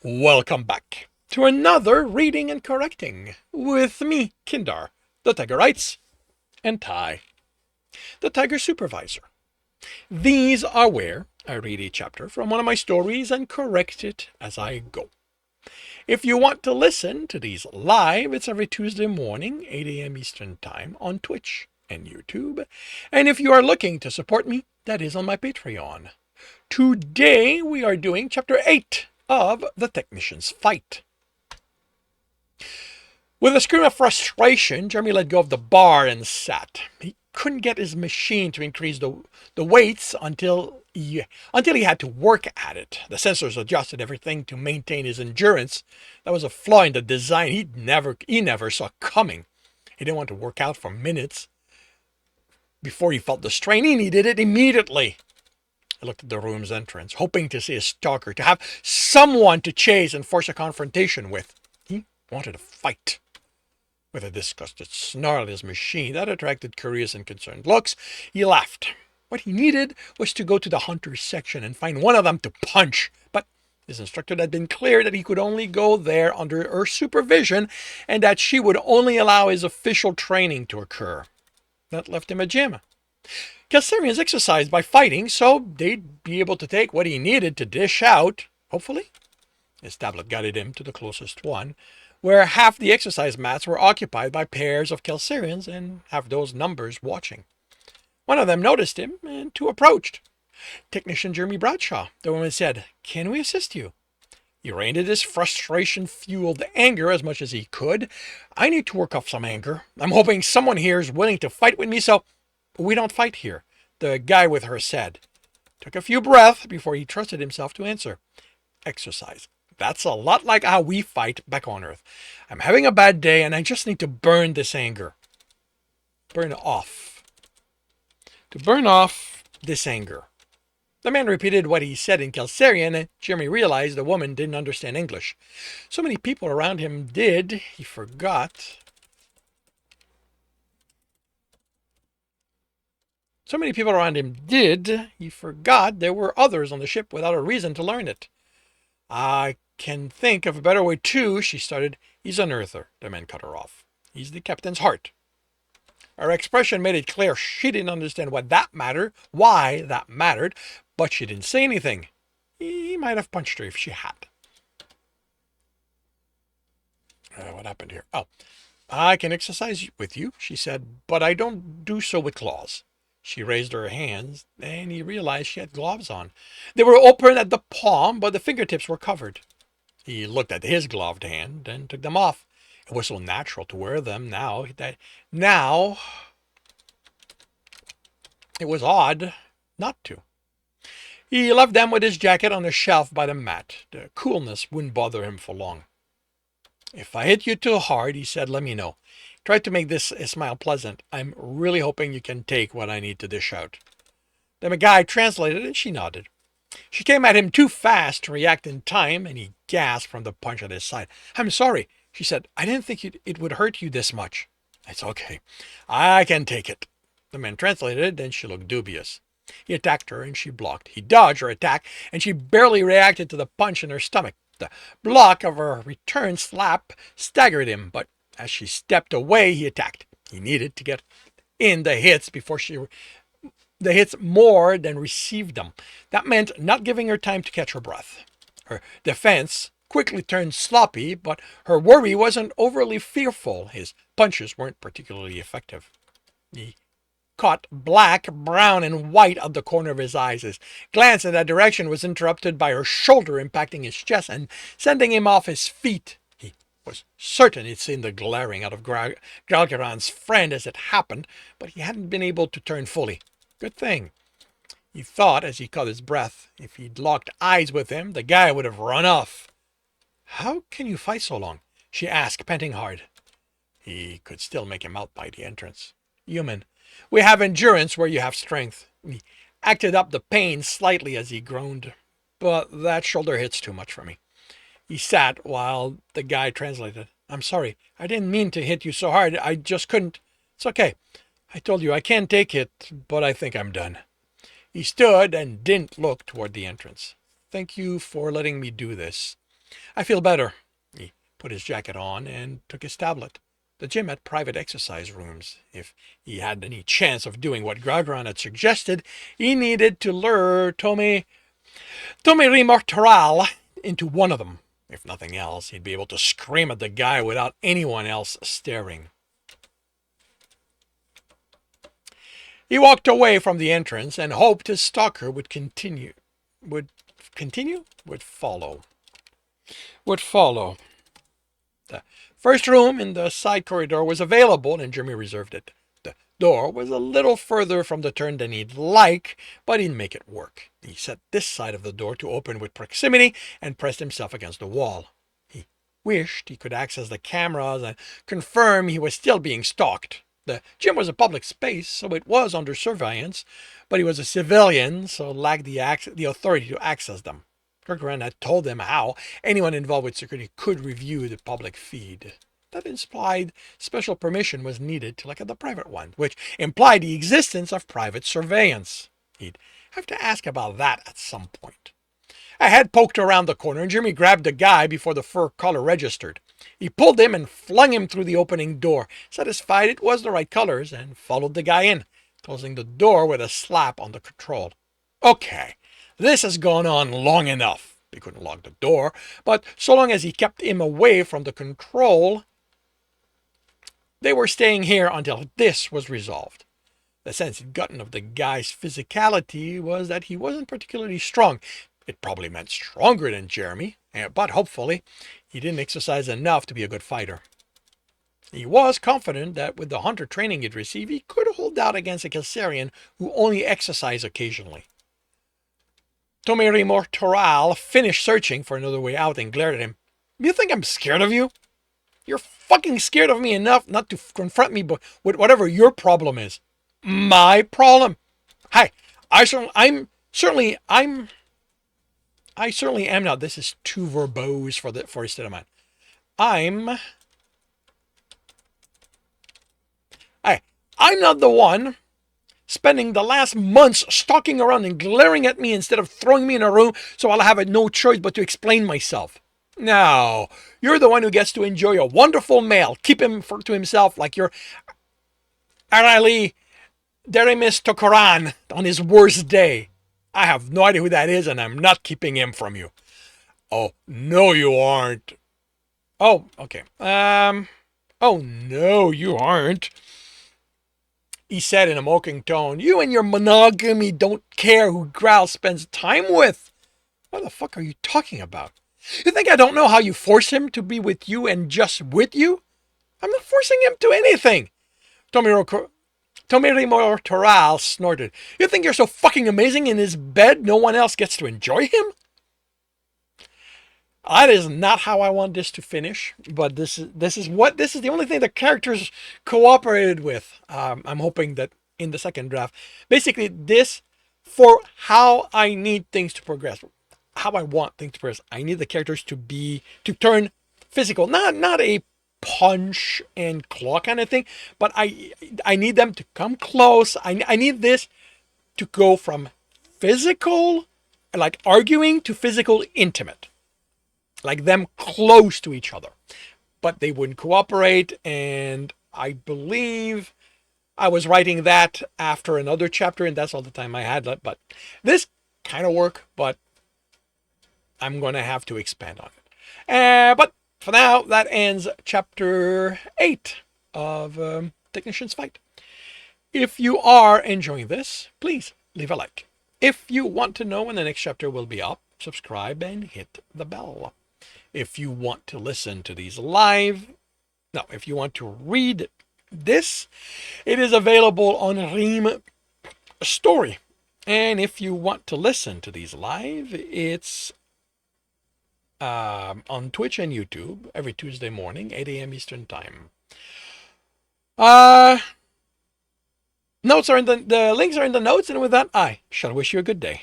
Welcome back to another reading and correcting with me, Kindar, the Tiger Writes, and Ty, the Tiger Supervisor. These are where I read a chapter from one of my stories and correct it as I go. If you want to listen to these live, it's every Tuesday morning, 8 a.m. Eastern Time on Twitch and YouTube. And if you are looking to support me, that is on my Patreon. Today we are doing chapter 8 of The Technician's Fight. With a scream of frustration, Jeremy let go of the bar and sat. He couldn't get his machine to increase the weights until he had to work at it. The sensors adjusted everything to maintain his endurance. That was a flaw in the design he never saw coming. He didn't want to work out for minutes before he felt the strain. He needed it immediately. I looked at the room's entrance, hoping to see a stalker, to have someone to chase and force a confrontation with. He wanted a fight. With a disgusted snarl at his machine that attracted curious and concerned looks, he laughed. What he needed was to go to the hunters section and find one of them to punch, but his instructor had been clear that he could only go there under her supervision and that she would only allow his official training to occur. That left him a gym. Kelsirians exercised by fighting, so they'd be able to take what he needed to dish out, hopefully. His tablet guided him to the closest one, where half the exercise mats were occupied by pairs of Kelsirians and half those numbers watching. One of them noticed him, and two approached. Technician Jeremy Bradshaw, the woman said, "Can we assist you?" He reined in his frustration-fueled anger as much as he could. "I need to work off some anger. I'm hoping someone here is willing to fight with me, so..." "We don't fight here," the guy with her said. Took a few breaths before he trusted himself to answer. "Exercise. That's a lot like how we fight back on Earth. I'm having a bad day and I just need to burn this anger." Burn off. To burn off this anger. The man repeated what he said in Kelsirian, and Jeremy realized the woman didn't understand English. So many people around him did, he forgot. He forgot there were others on the ship without a reason to learn it. "I can think of a better way too," she started. "He's an Earther," the man cut her off. "He's the captain's heart." Her expression made it clear she didn't understand why that mattered, but she didn't say anything. He might have punched her if she had. What happened here? "Oh, I can exercise with you," she said, "but I don't do so with claws." She raised her hands, and he realized she had gloves on. They were open at the palm, but the fingertips were covered. He looked at his gloved hand and took them off. It was so natural to wear them now it was odd not to. He left them with his jacket on a shelf by the mat. The coolness wouldn't bother him for long. "If I hit you too hard," he said, "let me know. Try to make this smile pleasant. I'm really hoping you can take what I need to dish out." The guy translated and she nodded. She came at him too fast to react in time, and he gasped from the punch at his side. "I'm sorry," she said. "I didn't think it would hurt you this much." "It's okay. I can take it." The man translated, then she looked dubious. He attacked her, and she blocked. He dodged her attack, and she barely reacted to the punch in her stomach. The block of her return slap staggered him, but as she stepped away, he attacked. He needed to get in the hits more than received them. That meant not giving her time to catch her breath. Her defense quickly turned sloppy, but her worry wasn't overly fearful. His punches weren't particularly effective. He caught black, brown, and white out the corner of his eyes. His glance in that direction was interrupted by her shoulder impacting his chest and sending him off his feet. He was certain he'd seen the glaring out of Gralgiran's friend as it happened, but he hadn't been able to turn fully. Good thing, he thought as he caught his breath. If he'd locked eyes with him, the guy would have run off. "How can you fight so long?" she asked, panting hard. He could still make him out by the entrance. "Human. We have endurance where you have strength." He acted up the pain slightly as he groaned. "But that shoulder hits too much for me." He sat while the guy translated. "I'm sorry. I didn't mean to hit you so hard. I just couldn't. It's okay. I told you I can't take it, but I think I'm done." He stood and didn't look toward the entrance. "Thank you for letting me do this." I feel better. He put his jacket on and took his tablet. The gym had private exercise rooms. If he had any chance of doing what Gralgiran had suggested, he needed to lure Tommy Remortoral into one of them. If nothing else, he'd be able to scream at the guy without anyone else staring. He walked away from the entrance and hoped his stalker would follow. The first room in the side corridor was available, and Jeremy reserved it. The door was a little further from the turn than he'd like, but he'd make it work. He set this side of the door to open with proximity and pressed himself against the wall. He wished he could access the cameras and confirm he was still being stalked. The gym was a public space, so it was under surveillance, but he was a civilian, so lacked the authority to access them. Gralgiran had told them how anyone involved with security could review the public feed. That implied special permission was needed to look at the private one, which implied the existence of private surveillance. He'd have to ask about that at some point. A head poked around the corner, and Jeremy grabbed the guy before the fur color registered. He pulled him and flung him through the opening door, satisfied it was the right colors, and followed the guy in, closing the door with a slap on the control. Okay, this has gone on long enough. He couldn't lock the door, but so long as he kept him away from the control, they were staying here until this was resolved. The sense he'd gotten of the guy's physicality was that he wasn't particularly strong. It probably meant stronger than Jeremy, but hopefully he didn't exercise enough to be a good fighter. He was confident that with the hunter training he'd received, he could hold out against a Kelsirian who only exercised occasionally. Tommy Remortoral finished searching for another way out and glared at him. You think I'm scared of you? You're fucking scared of me enough not to confront me with whatever your problem is. My problem? Hi, I certainly am not. This is too verbose for a state of mind. I'm not the one spending the last months stalking around and glaring at me instead of throwing me in a room so I'll have no choice but to explain myself. No, you're the one who gets to enjoy a wonderful male. Keep him to himself like you're Arali Deremis Tokoran on his worst day. I have no idea who that is, and I'm not keeping him from you. Oh, no, you aren't. Oh, okay. Oh, no, you aren't. He said in a mocking tone, you and your monogamy don't care who Growl spends time with. What the fuck are you talking about? You think I don't know how you force him to be with you and just with you? I'm not forcing him to anything. Tommy Remortoral snorted. You think you're so fucking amazing in his bed no one else gets to enjoy him? That is not how I want this to finish, but this is the only thing the characters cooperated with. I'm hoping that in the second draft, basically this for how I need things to progress, how I want things to progress. I need the characters to turn physical, not a punch and claw kind of thing, but I need them to come close. I need this to go from physical, like arguing, to physical intimate. Like them close to each other. But they wouldn't cooperate, and I believe I was writing that after another chapter, and that's all the time I had left. But this kind of work, but I'm going to have to expand on it. But for now, that ends chapter 8 of Technician's Fight. If you are enjoying this, please leave a like. If you want to know when the next chapter will be up, subscribe and hit the bell. If you want to listen to these live, no, if you want to read this, it is available on Ream Story. And if you want to listen to these live, it's on Twitch and YouTube every Tuesday morning, 8 a.m. Eastern Time. Notes are in the links are in the notes, and with that, I shall wish you a good day.